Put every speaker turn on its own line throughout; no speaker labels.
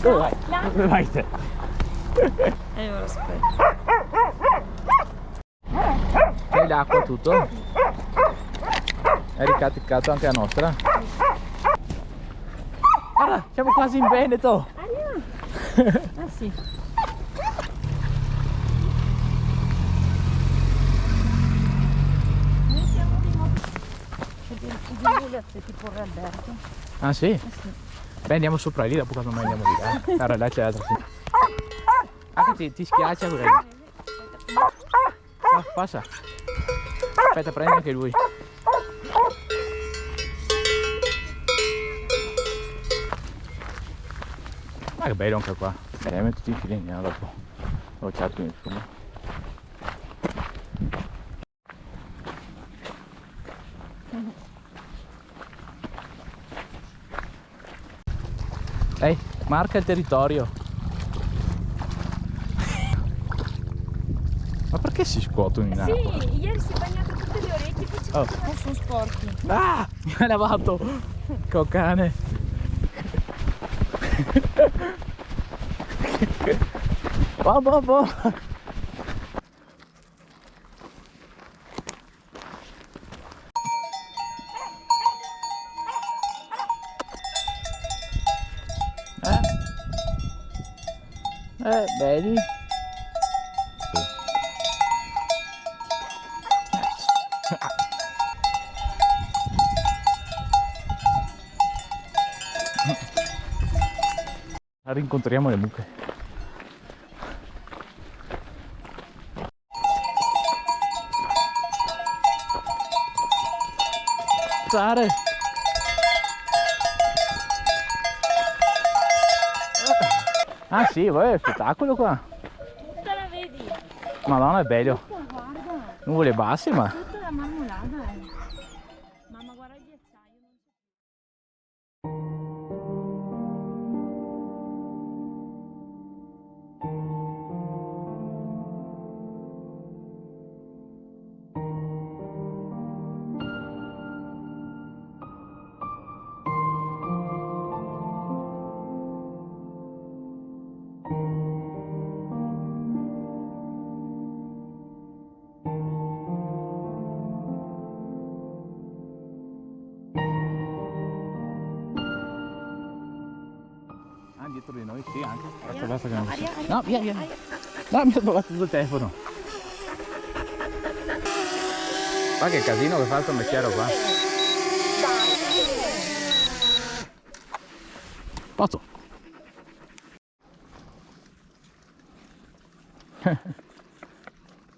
Dove vai? Dove vai te?
Io lo aspetto.
C'hai l'acqua tutto? È ricaricato anche la nostra? Guarda, siamo quasi in Veneto!
Ah sì. Noi siamo di nuovo. C'è del Giuliazzi tipo Alberto.
Ah sì?
Sì.
Beh, andiamo sopra lì, dopo quando noi andiamo di là. Guarda, là c'è l'altra. Ah, che ti schiaccia quella. Passa. Aspetta, prendi anche lui. Ma che bello anche qua. Metto tutti i fili dopo. Ho certo il fumo. Ehi, marca il territorio. Ma perché si scuotono in acqua?
Sì, ieri si è bagnato tutte le orecchie, poi non sono sporchi.
Ah, mi ha lavato! Coccane! Boh. Vedi? Rincontriamo le mucche. Sare. Ah sì, è spettacolo qua.
Tutta la vedi?
Madonna, è bello.
Guarda,
Nuvole basse, ma
tutta la marmolada. Mamma, guarda il ghiacciaio.
dietro di noi, sì, anche. Basta, basta che
No,
non
aria.
No, via. No, mi ha trovato tutto il telefono. Ma che casino che fa il commerciale qua. Posso?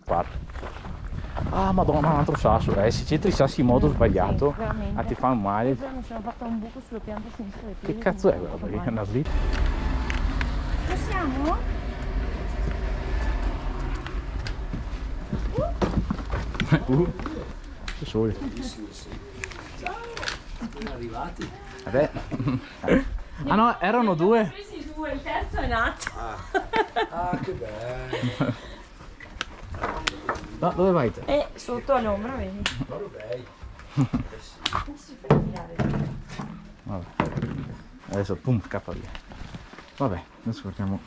Guarda. Ah, madonna, un altro sasso. Se c'entri i sassi in modo sbagliato,
veramente.
ti fanno male.
Mi sono fatta un buco sulla pianta sinistra del piede.
Che cazzo è quella? Perché è una slitta.
Possiamo?
Che sole.
Ciao, sono arrivati.
Vabbè. Ah no, erano due.
Presi due, il terzo è nato.
Ah, che bello.
No, dove vai te?
E sotto all'ombra, vedi?
Loro bei.
Non si fa tirare.
Vabbè. Adesso pum, scappa via. Vabbè, adesso guardiamo.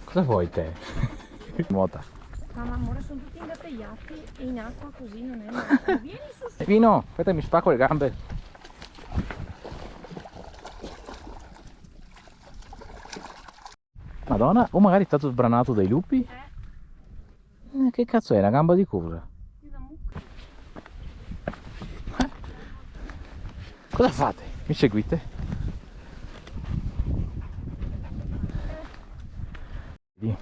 Cosa vuoi te? Nuota.
Mamma, amore, sono tutti ingataiati e in acqua così non è nuovo. Vieni su.
Vino, aspetta, mi spacco le gambe. Madonna, o magari è stato sbranato dai lupi? Che cazzo è? Una gamba di cosa?
Una mucca.
Cosa fate? Mi seguite?
Sì.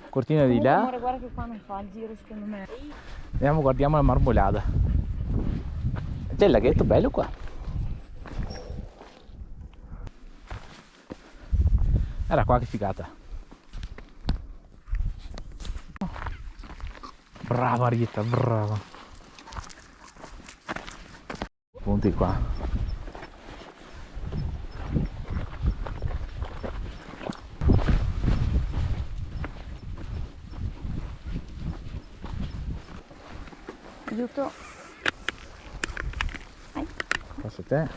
Cortina di
Comunque,
là.
amore, guarda che qua non fa il giro, secondo me.
Andiamo, guardiamo la marmolada. C'è il laghetto bello qua. Era qua, che figata. Brava Arietta, brava. Punti qua.
Aiuto.
Passo a te.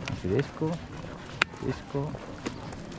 Non ci riesco.